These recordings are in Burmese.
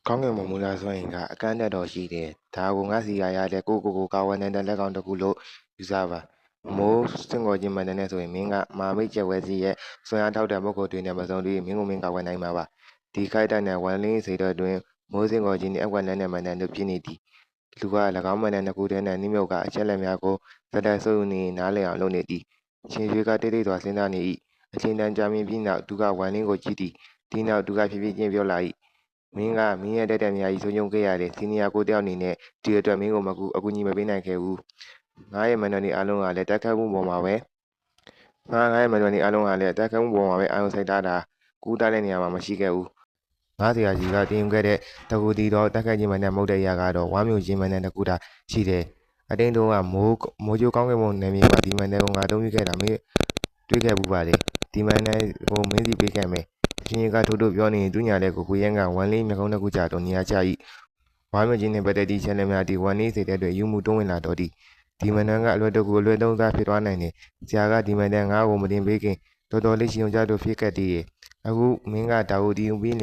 ကောင်းကင်ဘုံမူလာစွမ်းအင်ကအကန့်အသတ်တော့ရှိတယ်။ဒါကိုငါစီရရတဲ့ကိုကာဝယ်နိုင်တဲ့လက်ကောင်တစ်ခုလို့ယူဆပါ။မိုးစင်ကောချင်းမှန်တဲ့ဆိုရင်မင်းကမာမိတ်ကျက်ဝဲစီရဲ့စွမ်းအားထောက်တဲ့ပုဂ္ဂိုလ်တွေနဲ့မစုံတွေ့မင်းကိုမင်းကာဝယ်နိုင်မှာပါ။ဒီခိုက်တန်တဲ့ဝန်လင်းစေတော့တွင်မိုးစင်ကောချင်းနဲ့အကွက်နဲ့မှန်တဲ့တို့ဖြစ်နေသည်။လူက၎င်းမှန်တဲ့နှစ်ခုတည်းနဲ့နှိမြုပ်ကအချက်လက်များကိုဇက်တိုက်ဆုပ်နေနားလည်အောင်လုပ်နေသည်။ရှင်ရွှေကတိတ်တိတ်စွာစဉ်းစားနေ၏။အချိန်တန်ကြာမြင့်ပြီးနောက်သူကဝန်လင်းကိုကြည့်သည်။ဒီနောက်သူကဖြည်းဖြည်းချင်းပြောလာ၏။မင်းရဲ့တက်များကြီးဆုံးရှုံးခဲ့ရတယ်စီနီယာကိုတယောက်အနေနဲ့ဒီအတွက်မင်းကိုအကူအညီမပေးနိုင်ခဲ့ဘူးငါရဲ့မန်တော်နေအားလုံးကလည်းတက်ခတ်မှုပေါ်မှာပဲငါရဲ့မန်တော်နေအားလုံးကလည်းတက်ခတ်မှုပေါ်မှာပဲအာရုံစိုက်တာကူးတားတဲ့နေရာမှာမရှိခဲ့ဘူးငါဆရာကြီးကတင်ယူခဲ့တဲ့တကူတီတော့တက်ခတ်ခြင်းမှန်တဲ့မဟုတ်တဲ့ရာကတော့ဝမ်းမြူခြင်းမှန်တဲ့တကူတာရှိတယ်အတင်းတော့ကမိုးကြိုးကောင်းကင်ဘုံနယ်မြေမှာဒီမှန်တဲ့ကိုငါတုံးပြခဲ့တာမင်းတွေးခဲ့ဘူးပါလေဒီမှန်တဲ့ကိုမင်းစီပေးခဲ့မယ်ရှင်ကထို့ပြောနေသူညာတဲ့ကိုရန်ကဝမ်းလေးမျက်ခုံးတစ်ခုကြတော့နေရာချ၏ဝမ်းမြခြင်းနှင့်ပတ်သက်သည့်ချက်လက်များသည်ဝမ်းလေးစိတ်တဲ့အတွက်ယူမှုတွန်းဝင်လာတော့သည်ဒီမန်နန်ကအလွယ်တကူအလွယ်သုံးစားဖြစ်သွားနိုင်တယ်ဆရာကဒီမန်နန်ငါ့ကိုမတင်ပေးခင်တော်တော်လေးရှင်ုံကြတို့ဖြစ်ခဲ့သေးရဲ့အခုမင်းကဒါကိုတီးယူပြီး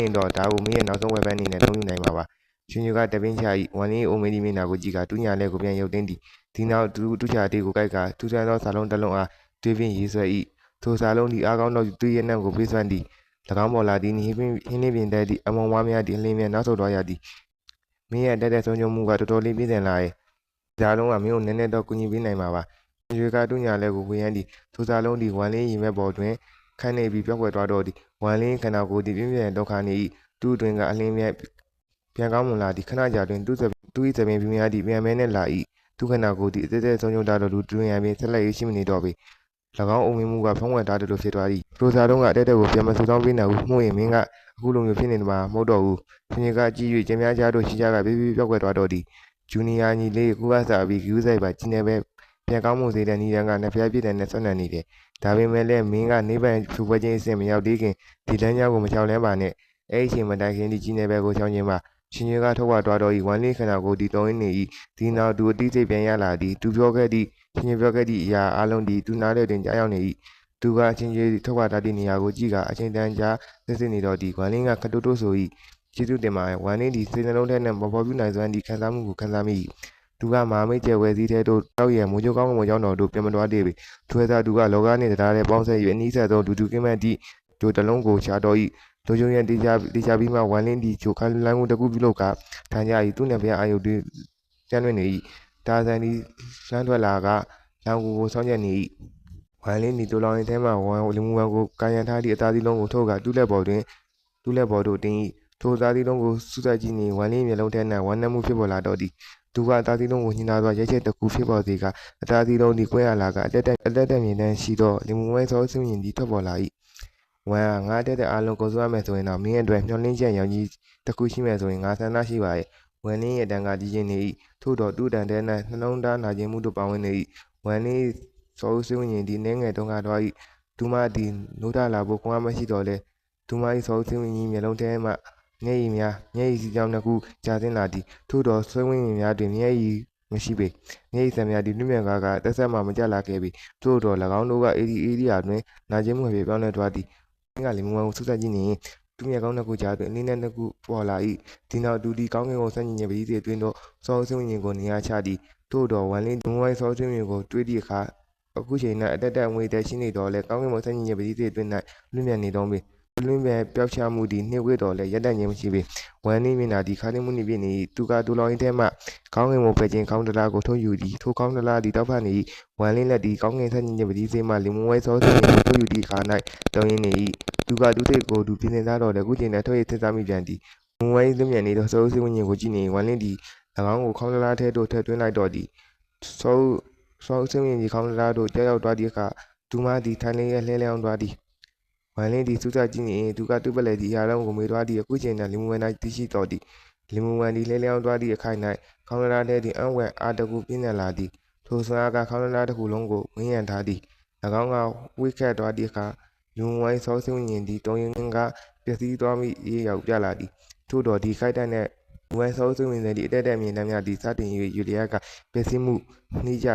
ရင်တော့ဒါကိုမင်းရဲ့နောက်ဆုံးဝယ်ပန်းအနေနဲ့သုံးယူနိုင်မှာပါရှင်ကတပင်းချ၏ဝမ်းလေးအိုမေဒီမင်းနာကိုကြည့်ကတူညာလက်ကိုပြန်ရုပ်သိမ်းသည်ဒီနောက်တူချာတေးကိုကြိုက်ကထူဆန်းသောစာလုံးတစ်လုံးအားတွေးပြင်းရေးဆွဲ၏ထိုစာလုံးသည်အားကောင်းသောသူရဲ့နှံ့ကိုပေးစွမ်းသည်၎င်းပေါ်လာသည်ဟင်းလင်းပင်တဲ့သည့်အမုံဝါးများသည်အလင်းများနောက်ဆုတ်သွားရသည်မင်းရဲ့တက်ဆုံးချုံမှုကတော်တော်လေးပြည့်စင်လာရဲ့ဒါလုံးကမင်းကိုနည်းနည်းတော့ကူညီပေးနိုင်မှာပါရွှေကတူညာလဲကိုဝေယမ်းသည်ထိုစာလုံးသည်ဝမ်လင်းရင်မဲ့ပေါ်တွင်ခန့်နေပြီးပြောက်ွယ်သွားတော့သည်ဝမ်လင်းခန္ဓာကိုယ်သည်ပြင်းပြင်းဒုက္ခနေ၏သူ့တွင်ကအလင်းမြတ်ပြန်ကောင်းမွန်လာသည်ခဏကြာတွင်သူ၏သပင်ပြင်းများသည်ပြန်မဲနဲ့လာ၏သူခန္ဓာကိုယ်သည်အသေးသေးဆုံးချုံတာတော့လူတွင်ရပင်ဆက်လက်ရေးရှိမနေတော့ပေ၎င်းအုံမင်းမှုကဖုံးဝယ်ထားတယ်လို့ဖြစ်သွားသည်ပရိုဇာတုံးကအတက်တက်ကိုပြန်မဆူဆောင်းပေးနိုင်ဘူးမှုရင်မင်းကအခုလိုမျိုးဖြစ်နေမှာမဟုတ်တော့ဘူးရှင်ကကြည့်၍ကျင်းများကြားတို့ရှိကြကပြေးပြေးပြောက်ွယ်သွားတော့သည်ဂျူနီယာညီလေးကူကစားပြီးဂူးဆိုင်ပါကြီးနေပဲပြန်ကောင်းမှုစေတဲ့နီးရန်ကနှစ်ဖျားပြည့်တဲ့နဲ့ဆက်နံနေတယ်ဒါပေမဲ့လည်းမင်းကနေပန်ဖြူပွဲချင်းအစ်မရောက်သေးခင်ဒီလမ်းကြောင်းကိုမချောင်လဲပါနဲ့အဲ့ဒီချိန်မတိုင်ခင်ဒီကြီးနေပဲကိုချောင်းချင်းပါရှင်ကထုတ်ဝသွားတော့ဤဝမ်လေးခန္ဓာကိုယ်ဒီတုံးရင်းနေဤဒီနောက်သူအတိစိတ်ပြန်ရလာသည်သူပြောခဲ့သည့်ရှင်ပြောခဲ့သည့်အရာအလုံးဒီသူနားတဲ့တွင်ကြားရောက်နေ၏သူကအချင်းချင်းထုတ်ဝထားသည့်နေရာကိုကြည့်ကအချိန်တန်ကြာစစ်နေတော့ဒီဝမ်လင်းကခတိုးတိုးဆို၏ကျေးဇူးတင်ပါတယ်ဝမ်လင်းဒီစိတ်နှလုံးထဲနဲ့မပေါ်ပြနိုင်စွမ်းဒီခံစားမှုကိုခံစားမိ၏သူကမာမိတ်ကျဲဝဲစည်းတဲ့တို့တောက်ရမိုးကြိုးကောင်းကင်ကြောင်းတော်တို့ပြန်မတော်သေးပေထွဲသာသူကလောကနှင့်တရားတဲ့ပေါင်းဆက်၍အနည်းဆက်သောဒူကင်းမဲ့သည့်တို့တလုံးကိုရှာတော်၏လူကျုံရန်တေချာပြီးမှဝမ်လင်းဒီချိုခလိုင်းကိုတကူပြုလုပ်ကထိုင်ကြ၏သူနှင့်ဘုရားအာယုတွေကျန်းလွင့်နေ၏တာဇန်ဒီလှမ်းထွက်လာကလောင်ကိုဆောင်းချက်နေ၏ဝမ်လင်းဒီတိုလောင်ရင်ထဲမှလူမှုဝန်ကိုကာယံထားသည့်အသားသီးလုံးကိုထုတ်ကတူးလက်ပေါ်တို့တင်၏ထိုသားသီးလုံးကိုစူးစိုက်ကြည့်နေဝမ်လင်းမျက်လုံးထဲ၌ဝမ်းနည်းမှုဖြစ်ပေါ်လာတော့သည်သူကအသားသီးလုံးကိုညှိနှာစွာရဲချက်တစ်ခုဖြစ်ပေါ်စေကအသားသီးလုံးသည်ကွဲရလာကအတက်တက်မြင်တန်းရှိသောလူမှုဝန်ဆောဆင်းရင်သည်ထွက်ပေါ်လာ၏ဝမ်ငါတက်အားလုံးကိုစိုးရမယ်ဆိုရင်တော့မင်းအတွက်မျှော်လင့်ချက်ရောင်ကြီးတစ်ခုရှိမယ်ဆိုရင်ငါဆန္ဒရှိပါရဲ့ဝမ်လင်းရဲ့တန်ကကြီးချင်းနေ၏ထို့တော့သူ့တန်ထဲ၌နှလုံးသားနာကျင်မှုတို့ပါဝင်နေ၏ဝမ်လင်းဆောဆင်းရင်သည်နည်းငယ်တုံးကားသွား၏သူမသည်နိုးထလာဖို့ခွန်အားမရှိတော့လဲသူမ၏ဆောဆင်းရင်မျက်လုံးထဲမှမျက်ရည်စီးကြောင်းနှစ်ခုကျဆင်းလာသည်ထို့တော့ဆွေးဝင်းရင်များတွင်မျက်ရည်မရှိပေမျက်ရည်စံများသည်လွင့်မြန်ကားကတက်ဆက်မှမကြလာခဲ့ပေထို့တော့၎င်းတို့ကအေဒီယာတွင်နာကျင်မှုဖြစ်ပြောင်းလဲသွားသည်ကလေမူဝမ်ကိုစူးစိုက်ကြည့်နေသူမျက်ကောင်းနှစ်ခုကြားတွင်အနည်းနဲ့နှစ်ခုပေါ်လာ၏ဒီနောက်သူဒီကောင်းကင်ကိုဆန့်ကျင်ခြင်းပတိစေအတွင်းသို့စောဆင်းဝင်ကိုနေရာချသည်ထို့တော့ဝမ်လင်းဒုံဝိုင်းစောဆင်းဝင်ကိုတွေးသည့်အခါအခုချိန်၌အတက်တက်ငွေတဲ့ရှိနေတော့လဲကောင်းကင်ကိုဆန့်ကျင်ခြင်းပတိစေအတွင်း၌လွင့်မြန်နေတော့ပေလွင့်မြန်ပျောက်ချမှုသည်နှိမ့်ဝဲတော်လဲရက်တန့်ခြင်းမရှိပေဝမ်လင်းမျက်နှာသည်ခါးသိမ်းမှုနှင့်ပြည့်နေ၏သူကတူလောင်ရင်းထဲမှကောင်းကင်ကိုဖယ်ခြင်းကောင်းတလားကိုထုတ်ယူသည်ထိုကောင်းတလားသည်တောက်ဖနေ၏ဝမ်လင်းလက်သည်ကောင်းကင်ဆန့်ကျင်ခြင်းပတိစေမှလင်မဝဲစောဆင်းဝင်ကိုထုတ်ယူသည့်အခါ၌တုံရင်းနေ၏သူကသူစိတ်ကိုသူပြင်ဆင်သားတော့လည်းအခုချိန်၌ထွက်ရထစားမိပြန်သည်မုံဝဲလွင့်မြန်နေသောစိုးစည်းဝင်းရင်ကိုကြည့်နေဝမ်လင်းသည်၎င်းကိုခေါင်းလားထဲသို့ထည့်သွင်းလိုက်တော့သည်စိုးစည်းဝင်းကြီးခေါင်းလားသို့ကြောက်သွားသည့်အခါသူမသည်ထိုင်လျက်လှဲလျောင်းသွားသည်ဝမ်လင်းသည်စူးစိုက်ကြည့်နေသူကသူ့ပလက်သည်အရာလုံးကိုမေးသွားသည်အခုချိန်၌လင်မဝဲ၌တရှိတော်သည်လင်မဝဲသည်လှဲလျောင်းသွားသည့်အခိုက်၌ခေါင်းလားထဲသည်အံ့ဝဲအားတကူပြင်းထန်လာသည်ထိုဆွမ်းအားကခေါင်းလားတစ်ခုလုံးကိုဝန်းရံထားသည်၎င်းကဝိခတ်သွားသည့်အခါလူဝိုင်းစောဆင်းရင်သည်တုံရင်ကပျက်စီးသွားမိရေးရောက်ပြလာသည်ထို့တော်ဒီခိုက်တန့်နဲ့လူဝိုင်းစောဆင်းရင်သည်အတက်တက်မြင်တမ်းများသည်စတင်၍ယူလျက်ကပျက်စီးမှုနှိကြ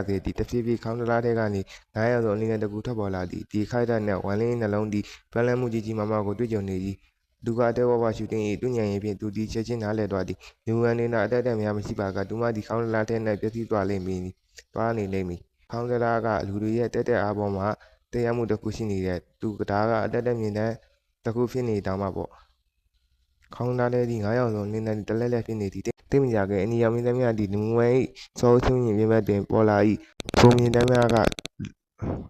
စေသည်တဖြည်းဖြည်းခေါင်းလားထဲကနေ900သောအလင်းနဲ့တကူထွက်ပေါ်လာသည်ဒီခိုက်တန့်နဲ့ဝမ်လင်းနှလုံးသည်ပန်းလန်းမှုကြီးကြီးမားမားကိုတွေ့ကြုံနေသည် သူကအတဲဝဝရှူတင်၏သူဉဏ်ရည်ဖြင့်သူသည်ချက်ချင်းနားလည်သွားသည်လူဝမ်းနေနာအတက်တက်များမရှိပါကသူမသည်ခေါင်းလားထဲ၌ပျက်စီးသွားလိမ့်မည်သွားနေလိမ့်မည်ခေါင်းလားကလူတွေရဲ့တက်တက်အားပေါ်မှာတရားမှုတစ်ခုရှိနေတဲ့သူဒါကအတက်တက်မြင်တဲ့တစ်ခုဖြစ်နေတောင်မှပေါ့ခေါင်းသားလေးသည်9 ယောက်စုံလင်းတန်းတလဲလဲဖြစ်နေသည်တိတ်မကြခင်အနီရောင်မြင်သမျှသည်လူဝမ်း၏စောချင်းရင်ပြင်းဘက်တွင်ပေါ်လာ၏ထိုမြင်သမျှက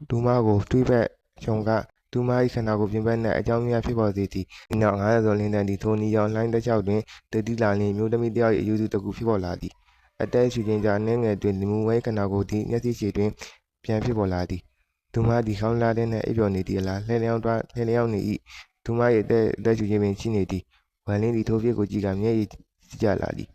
ဒူမကိုတွေးဘက်ချုံကသူမ၏ခန္ဓာကိုယ်ပြင်ပ၌အကြောင်းများဖြစ်ပေါ်စေသည်။နောက်9 ရက်သောလင်းတန်းသည်ထိုနီရောင်လှိုင်းတစ်လျှောက်တွင်တည်တည်လာလျှင်မျိုးသမီးတစ်ယောက်၏အယူသူတစ်ခုဖြစ်ပေါ်လာသည်။အသက်ရှူခြင်းကြောင့်အနှဲငယ်တွင်လူမှုဝဲခန္ဓာကိုယ်သည်မျက်စိရှည်တွင်ပြန်ဖြစ်ပေါ်လာသည်။သူမသည်ခေါင်းလားထဲ၌အိပ်ပျော်နေသည်အလားလှဲလျောင်းနေ၏။သူမ၏အသက်ရှူခြင်းပင်ရှိနေသည်။ဝမ်လင်းသည်ထိုဖြစ်ကိုကြည့်ကာမျက်ရည်စီးကျလာသည်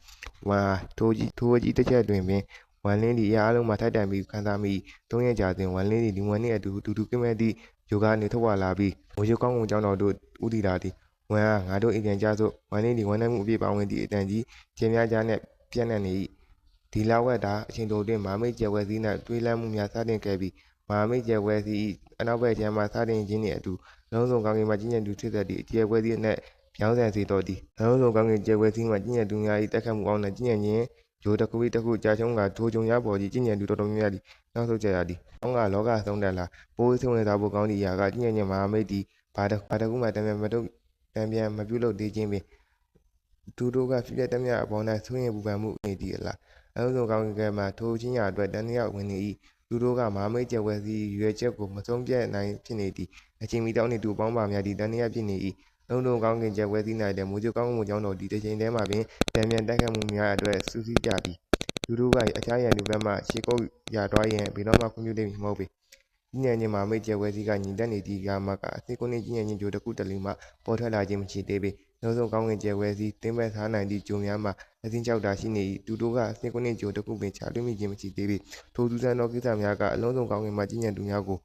။ထိုအကြည့်တစ်ချက်တွင်ပင်ဝမ်လင်းသည်အရာအလုံးမှထိုက်တန်ပြီးခံစားမိ၏။3 ရက်ကြာတွင်ဝမ်လင်းသည်လူဝမ်နှင့်အတူတူကင်းမဲ့သည့်ဂျိုကားနေထွက်ခွာလာပြီးမိုးရိုးကောင်းကင်ကျောင်းတော်သို့ဦးတည်လာသည်။ဝမ်အားငါတို့အိမ်ပြန်ကြစို့ဝမ်လင်းသည်ဝမ်းနည်းမှုအပြည့်ပါဝင်သည့်အတန်ကြီးကျင်းများကြားနှင့်ပြန့်နှံ့နေ၏။ဒီလဝက်တာအချိန်တိုတွင်မဟာမိတ်ကျယ်ဝဲစည်း၌တွေးလန့်မှုများစတင်ခဲ့ပြီးမဟာမိတ်ကျယ်ဝဲစည်း၏အနောက်ဘက်ခြမ်းမှစတင်ခြင်းနှင့်အတူအလုံးစုံကောင်းကင်မှကြီးညံသူဖြစ်သက်သည့်ကျယ်ဝဲစည်းအနက်ပြောင်းဆန်စေတော်သည်အလုံးစုံကောင်းကင်ကျယ်ဝဲစည်းမှကြီးညံသူများ၏တက်ခတ်မှုအောက်၌ကြီးညံခြင်းဂျိုတစ်ခုတစ်ခုကြာရှုံးကထိုဂျုံရပေါ်ကြီးကြီးညံသူတော်တော်များများသည်နောက်ဆုတ်ကြရသည်။အောင်းကလောကဆုံးတက်လာပိုးစိဝင်စားဖို့ကောင်းသည့်အရာကကြီးညံခြင်းမဟာမိတ်သည်ဘာတစ်ခုမှတံပြန်မပြုလုပ်သေးခြင်းပင်သူတို့ကဖြစ်ပျက်သမျှအပေါ်၌ဆိုးရင်ပူပန်မှုနေသည်အလားအလုံးစုံကောင်းကင်မှထိုချင်းရာအတွက်တန်တရားဝင်နေ၏သူတို့ကမဟာမိတ်ကျယ်ဝဲစည်းရွယ်ချက်ကိုမဆုံးဖြတ်နိုင်ဖြစ်နေသည်အချိန်မီတောင်းနေသူပေါင်းပါများသည်တန်တရားဖြစ်နေ၏လုံးလုံးကောင်းကင်ကျယ်ဝဲစည်း၌လည်းမိုးကြိုးကောင်းမှုကြောင့်တော်ဒီတစ်ချိန်တည်းမှာပင်ပြန်တက်ခတ်မှုများအတွက်စူးစီးကြသည်သူတို့ကအခြားရန်သူဘက်မှရှေ့ကုပ်ရသွားရန်ဘယ်တော့မှခွင့်ပြုလိမ့်မည်မဟုတ်ပေကြီးညံခြင်းမဟာမိတ်ကျယ်ဝဲစည်းကညီတက်နေသည့်ကမှကအစိကုန်းကြီးညံခြင်းဂျိုတစ်ခုတစ်လူမှပေါ်ထွက်လာခြင်းမရှိသေးပေလုံးစုံကောင်းကင်ကျယ်ဝဲစည်းတင်းမဲ့ထားနိုင်သည့်ဂျိုများမှအစင်းကြောက်တာရှိနေ၏သူတို့ကအစိကုန်းဂျိုတစ်ခုပင်ချတွေ့မိခြင်းမရှိသေးပေထိုသူဆန်းသောကိစ္စများကအလုံးစုံကောင်းကင်မှကြီးညံသူများကို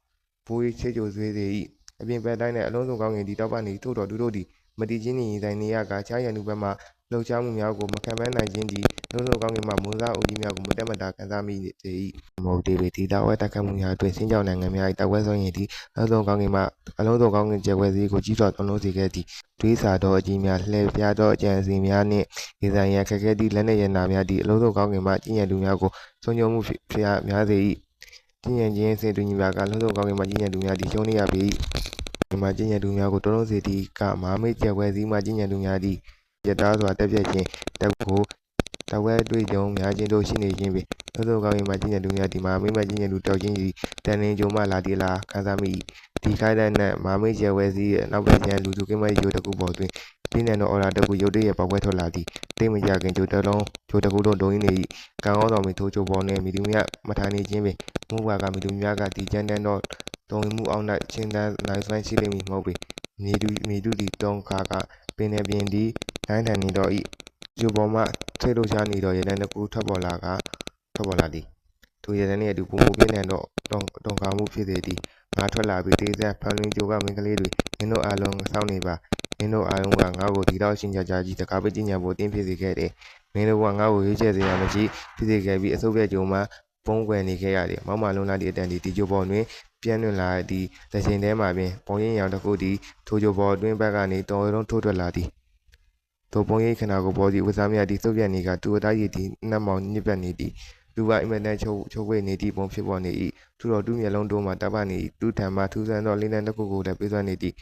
ဘိုးချေကြိုဆွေးစေ၏အပြင်ဘက်တိုင်း၌အလုံးစုံကောင်းကင်ဒီတောက်ပနေထို့တော်သူတို့သည်မတည်ခြင်းနေဆိုင်နေရကခြားရန်သူဘက်မှလှုပ်ရှားမှုများကိုမခံမနိုင်ခြင်းသည်လုံးစုံကောင်းကင်မှမွန်းစားအုပ်ကြီးများကိုမတက်မတာခံစားမိစေ၏မဟုတ်သေးပေဒီတောက်ဝဲတက်ခတ်မှုများအတွင်းစင်းကြောင်နိုင်ငံများ၏တောက်ဝဲဆုံးရင်သည်အလုံးစုံကောင်းကင်ကျယ်ဝဲစည်းကိုကြီးစွာသွန်လို့စေခဲ့သည်တွေးစာသောအကြီးများလှည့်ပြားသောအကြံစီများနှင့်ဒေသရန်ခက်ခဲသည့်လက်နက်ရတနာများသည့်အလုံးစုံကောင်းကင်မှကြီးညံသူများကိုဆုံးရှုံးမှုဖြစ်များစေ၏ကြီးညံခြင်းစင်တူညီများကလုံးစုံကောင်းကင်မှကြီးညံသူများသည်ရှုံးနေရပေ၏ဒီမှာကြီးညံသူများကိုတုံးလုံးစေသည့်ကမဟာမိတ်ကျယ်ဝဲစည်းမှကြီးညံသူများသည်ရတားစွာတက်ပြက်ခြင်းတက်ကိုတဝဲတွေ့ကြုံများခြင်းတို့ရှိနေခြင်းပင်လုံးစုံကောင်းကင်မှကြီးညံသူများသည်မဟာမိတ်မှကြီးညံသူတောက်ခြင်းသည်တန်လင်းကြုံမှလာသည်လားခံစားမိ၏ဒီခိုက်တဲ့နက်မဟာမိတ်ကျယ်ဝဲစည်းရဲ့နောက်ဘက်ကျန်လူစုကင်းမဲ့ရိုးတစ်ခုပေါ်တွင်ပြင်းထန်သောအော်ရာတစ်ခုရုတ်တရက်ပေါက်ပွဲထွက်လာသည်တိတ်မကြခင်ဂျိုတစ်ခုလုံးဒုံရင်းနေ၏ကံကောင်းသောမီထိုဂျိုပေါ်နှင့်မီသူမြမထိုင်နေခြင်းပင်မှုပါကမီသူများကဒီကျန်းတန်းသောတုံဝင်မှုအောက်၌ချင်းတန်းနိုင်စွမ်းရှိလိမ့်မည်မဟုတ်ပေမြေတူသည်တုံခါကပင်နယ်ပြင်သည်တိုင်းထန်နေတော့၏ဂျိုပေါ်မှထိတ်လို့ရှားနေသောရတန်းတစ်ခုထွက်ပေါ်လာသည်ထိုရတန်းနှင့်အတူပုံမူပြင်းထန်သောတုံခါမှုဖြစ်စေသည်ငါထွက်လာပြီးတေးစပ်ဖန်လင်းဂျိုကမင်းကလေးတွေမင်းတို့အားလုံးစောင့်နေပါမင်းတို့အားလုံးကငါ့ကိုဒီတော့ရှင်ကြကြီးတကားပကြီးညာဖို့တင်းဖြစ်စေခဲ့တယ်မင်းတို့ကငါ့ကိုရွေးချယ်စရာမရှိဖြစ်စေခဲ့ပြီးအဆုတ်ပြက်ဂျိုမှပုံးကွယ်နေခဲ့ရတယ်မောက်မလုံးလာသည့်အတန်ဒီဂျိုပေါ်တွင်ပြန့်လွင့်လာသည့်တစ်ချိန်တည်းမှာပင်ပုံရိပ်ရောင်တစ်ခုသည်ထိုဂျိုပေါ်တွင်ဘက်ကနေတော်ရုံထိုးထွက်လာသည်ထိုပုံရိပ်ခန္ဓာကိုယ်ပေါ်သည့်ဝတ်စားများသည်စုပ်ပြတ်နေကသူ့အသားရည်သည်နှက်မောင်ညစ်ပတ်နေသည်သူကအင်မတန်ချုပ်ဝေနေသည့်ပုံဖြစ်ပေါ်နေ၏သူတော်သူမျက်လုံးတို့မှတပ်ပနေ၏သူထံမှထူးဆန်းသောလင်းတန်းတစ်ခုကိုလည်းပေးစွမ်းနေသည်